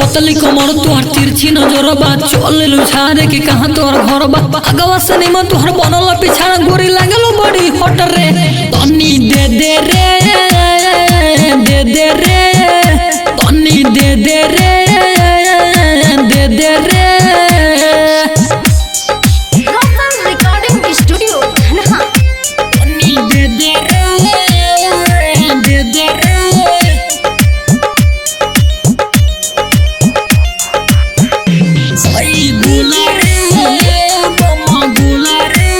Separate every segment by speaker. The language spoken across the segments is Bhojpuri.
Speaker 1: पतली कमर तोहर तिरछी नजर बा चल ले छारे के कहां तोहर घर बा अगवा से निमन तोहर बनल पिछाड़ा गोरी लागलो बड़ी हट रे तनी दे दे रे तनी दे दे रे
Speaker 2: Local recording studio धनहा
Speaker 1: तनी दे दे रे सही गुला रे बम गुला रे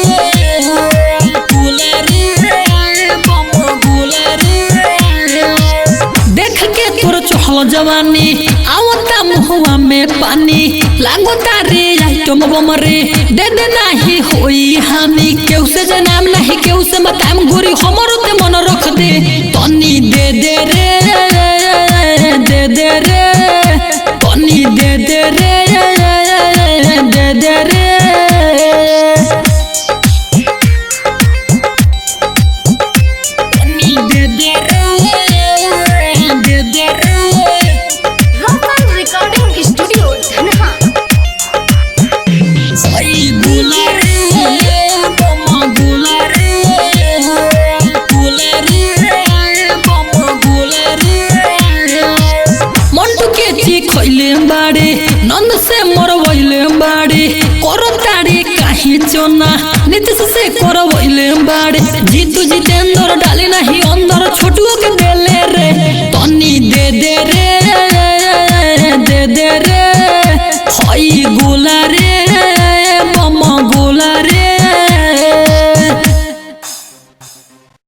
Speaker 1: देख के तोर चहल जवानी आवता मुहवा में पानी लागोता रे आइटम बम रे दे दे नाही होई हानि केहू से जनाम नहीं केहू से बताम गोरी हमरो ते मन रख दे तनी दे दे रे तनी दे दे रे
Speaker 2: Local recording studio धनहा
Speaker 1: सही गुला रे बम गुला रे बम गुला रे मंटू के ची खइले बाड़े नंद से मरवइले बाड़े करताड़ी काहे चोना नीतीश से करवइले बाड़े जीतू जितेंद्र डाली नहीं अंदर छोटुओ के देले रे तनी दे दे